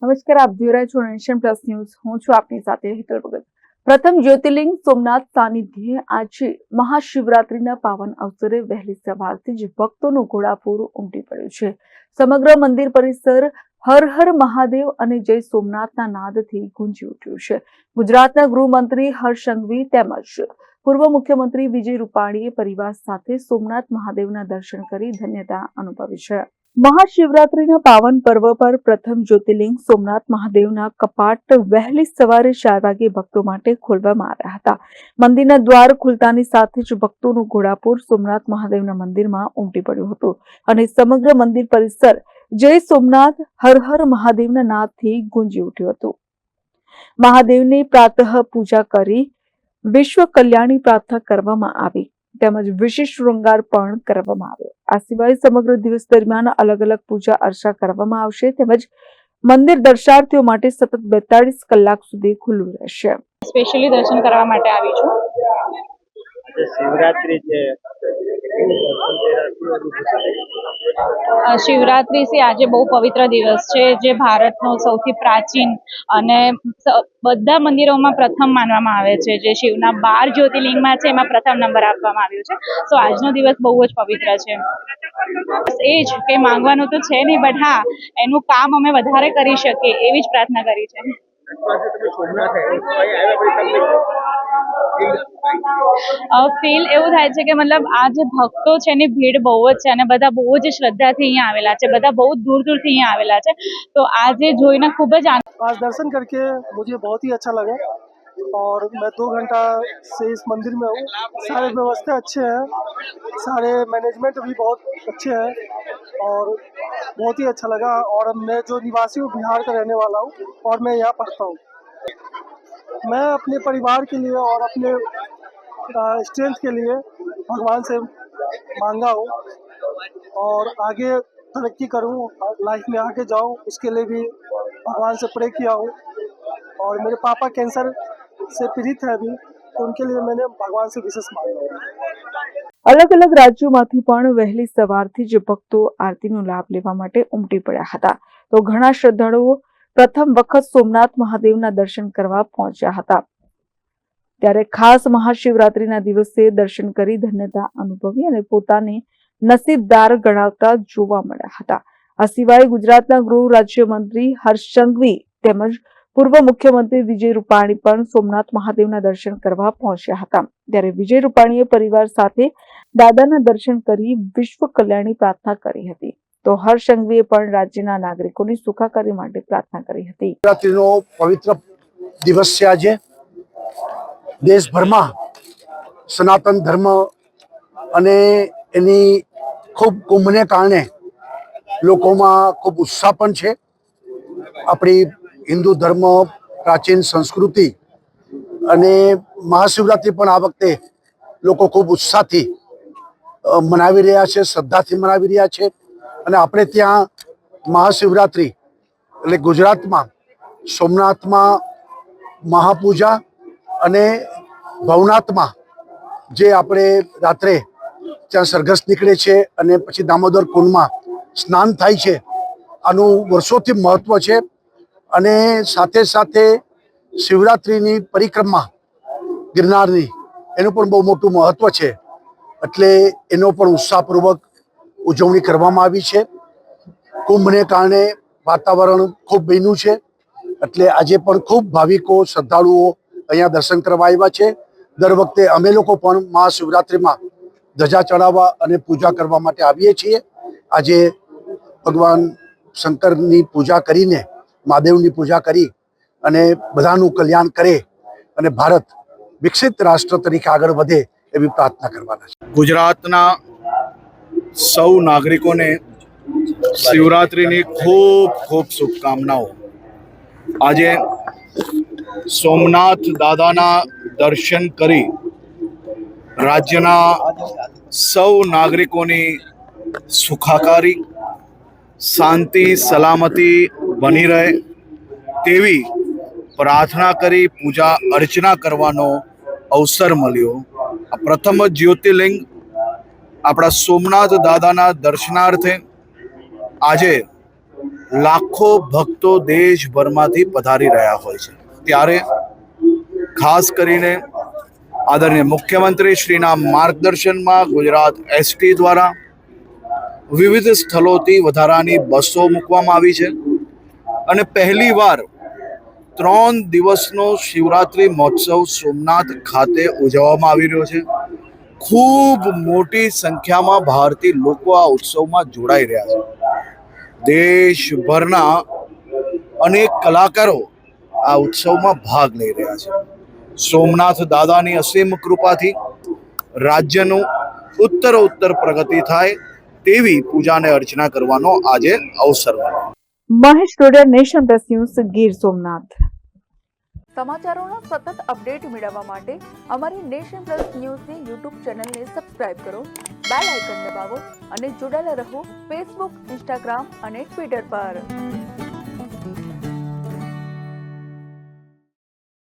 નમસ્કાર, આપ જોઈ રહ્યા છો નેશન પ્લસ ન્યૂઝ. હું છું આપની સાથે હેતલ ભગત. પ્રથમ જ્યોતિર્લિંગ સોમનાથ સાનિધ્યે આજે મહાશિવરાત્રીના પાવન અવસરે વહેલી સવારથી જ ભક્તોનું ઘોડાપૂર ઉમટી પડ્યું છે. સમગ્ર મંદિર પરિસર હર હર મહાદેવ અને જય સોમનાથના નાદથી ગુંજી ઉઠ્યું છે. ગુજરાતના ગૃહમંત્રી હર્ષ સંઘવી તેમજ પૂર્વ મુખ્યમંત્રી વિજય રૂપાણીએ પરિવાર સાથે સોમનાથ મહાદેવના દર્શન કરી ધન્યતા અનુભવી છે. મહાશિવરાત્રીના પાવન પર્વ પર પ્રથમ જ્યોતિર્લિંગ સોમનાથ મહાદેવના કપાટ વહેલી સવારે 4 વાગે ભક્તો માટે ખોલવામાં આવ્યા હતા. મંદિરના દ્વાર ખુલતાની સાથે જ ભક્તોનું ઘોડાપૂર સોમનાથ મહાદેવના મંદિરમાં ઉમટી પડ્યું હતું અને સમગ્ર મંદિર પરિસર જય સોમનાથ હર હર મહાદેવના નાદથી ગુંજી ઉઠ્યું હતું. મહાદેવની પ્રાતઃ પૂજા કરી વિશ્વ કલ્યાણની પ્રાર્થના કરવામાં આવી તેમજ વિશેષ શૃંગાર પણ કરવામાં આવ્યો. આ સિવાય સમગ્ર દિવસ દરમિયાન અલગ અલગ પૂજા અર્ચના કરવામાં આવશે તેમજ મંદિર દર્શનાર્થીઓ માટે સતત 42 કલાક સુધી ખુલ્લું રહેશે. સ્પેશિયલી દર્શન કરવા માટે આવી છું. શિવરાત્રી છે, શિવરાત્રી છે આજે બહુ પવિત્ર દિવસ છે, જે ભારતનો સૌથી પ્રાચીન અને બધા મંદિરોમાં પ્રથમ માનવામાં આવે છે. જે શિવના 12 જ્યોતિર્લિંગમાં છે એમાં પ્રથમ નંબર આપવામાં આવ્યો છે. સો આજનો દિવસ બહુ જ પવિત્ર છે. એ જ કે માંગવાનું તો છે નહીં, બટ હા એનું કામ અમે વધારે કરી શકીએ એવી જ પ્રાર્થના કરી છે. ફીલ એવું થાય છે કે મતલબ આ જે ભક્તો છે એની ભીડ બહુ જ છે અને બધા બહુ જ શ્રદ્ધાથી અહીંયા આવેલા છે. બધા બહુ દૂર દૂરથી અહીંયા આવેલા છે. તો આજે જોઈને ખૂબ જ आज दर्शन करके मुझे बहुत ही अच्छा लगा और मैं 2 घंटा से इस मंदिर में हूँ. सारे व्यवस्था अच्छे हैं, सारे मैनेजमेंट भी बहुत अच्छे हैं और बहुत ही अच्छा लगा. और मैं जो निवासी हूँ, बिहार का रहने वाला हूँ और मैं यहाँ पढ़ता हूँ. मैं अपने परिवार के लिए और अपने स्ट्रेंथ के लिए भगवान से मांगा हूँ और आगे तरक्की करूँ, लाइफ में आगे जाऊँ, उसके लिए भी भगवान से प्रे किया हूँ. और मेरे पापा कैंसर से पीड़ित है अभी, तो उनके लिए मैंने भगवान से विशेष मांगा है. અલગ અલગ રાજ્યોમાંથી પણ વહેલી સવારથી જ ભક્તો આરતીનો લાભ લેવા માટે ઉમટી પડ્યા હતા. તો ઘણા શ્રદ્ધાળુઓ પ્રથમ વખત સોમનાથ મહાદેવના દર્શન કરવા પહોંચ્યા હતા. ત્યારે ખાસ મહાશિવરાત્રીના દિવસે દર્શન કરી ધન્યતા અનુભવી અને પોતાને નસીબદાર ગણાવતા જોવા મળ્યા હતા. આ સિવાય ગુજરાતના ગૃહ રાજ્યમંત્રી હર્ષ સંઘવી તેમજ પૂર્વ મુખ્યમંત્રી વિજય રૂપાણી પણ સોમનાથ મહાદેવના દર્શન કરવા પહોંચ્યા હતા. ત્યારે વિજય રૂપાણીએ પરિવાર સાથે દાદાના દર્શન કરી વિશ્વ કલ્યાણની પ્રાર્થના કરી હતી. તો હર્ષ સંઘવીએ પણ રાજ્યના નાગરિકોની સુખાકારી માટે પ્રાર્થના કરી હતી. શિવરાત્રીનો પવિત્ર દિવસ છે આજે. દેશભરમાં સનાતન ધર્મ અને એની ખૂબ કુંભને કારણે લોકોમાં ખૂબ ઉત્સાહ પણ છે. આપણી હિન્દુ ધર્મ, પ્રાચીન સંસ્કૃતિ અને મહાશિવરાત્રિ પણ આ વખતે લોકો ખૂબ ઉત્સાહથી મનાવી રહ્યા છે, શ્રદ્ધાથી મનાવી રહ્યા છે. અને આપણે ત્યાં મહાશિવરાત્રિ એટલે ગુજરાતમાં સોમનાથમાં મહાપૂજા અને ભવનાથમાં જે આપણે રાત્રે ત્યાં સરઘસ નીકળે છે અને પછી દામોદર કુંડમાં સ્નાન થાય છે. આનું વર્ષોથી મહત્વ છે. અને સાથે સાથે શિવરાત્રિની પરિક્રમા ગિરનારની એનું પણ બહુ મોટું મહત્વ છે. એટલે એનો પણ ઉત્સાહપૂર્વક ઉજવણી કરવામાં આવી છે. કુંભને કારણે વાતાવરણ ખૂબ બન્યું છે. એટલે આજે પણ ખૂબ ભાવિકો, શ્રદ્ધાળુઓ અહીંયા દર્શન કરવા આવ્યા છે. દર વખતે અમે લોકો પણ મહાશિવરાત્રિમાં ધજા ચડાવવા અને પૂજા કરવા માટે આવીએ છીએ. આજે ભગવાન શંકરની પૂજા કરીને, મહાદેવની પૂજા કરી અને બધાનું કલ્યાણ કરે અને ભારત વિકસિત રાષ્ટ્ર તરીકે આગળ વધે એવી પ્રાર્થના કરવાના છે. ગુજરાતના સૌ નાગરિકોને શિવરાત્રિની ખૂબ ખૂબ શુભકામનાઓ. આજે સોમનાથ દાદાના દર્શન કરી રાજ્યના સૌ નાગરિકોની સુખાકારી, શાંતિ, સલામતી બની રહે તેવી પ્રાર્થના કરી પૂજા અર્ચના કરવાનો અવસર મળ્યો. આ પ્રથમ જ્યોતિર્લિંગ આપણા સોમનાથ દાદાના દર્શનાર્થે આજે લાખો ભક્તો દેશભરમાંથી પધારી રહ્યા હોય છે, ત્યારે ખાસ કરીને આદરણીય મુખ્યમંત્રી શ્રીના માર્ગદર્શનમાં ગુજરાત એસટી દ્વારા વિવિધ સ્થળોથી વધારાની બસો મૂકવામાં આવી છે અને પહેલીવાર 3 દિવસનો શિવરાત્રિ મહોત્સવ સોમનાથ ખાતે ઉજવવામાં આવી રહ્યો છે. ખૂબ મોટી સંખ્યામાં ભારતીય લોકો આ ઉત્સવમાં જોડાઈ રહ્યા છે. દેશભરના અનેક કલાકારો આ ઉત્સવમાં ભાગ લઈ રહ્યા છે. સોમનાથ દાદાની અસીમ કૃપાથી રાજ્યનું ઉત્તરોત્તર પ્રગતિ થાય તેવી પૂજા અને અર્ચના કરવાનો આજે અવસર મળ્યો. Mahesh Dodiya, nation plus news, Gir Somnath. સમાચારોના સતત અપડેટ મેળવવા માટે અમારી નેશન પ્લસ ન્યૂઝની યુટ્યુબ ચેનલને સબસ્ક્રાઇબ કરો, બેલ આઇકન દબાવો અને જોડાયેલા રહો ફેસબુક, ઇન્સ્ટાગ્રામ અને ટ્વિટર પર.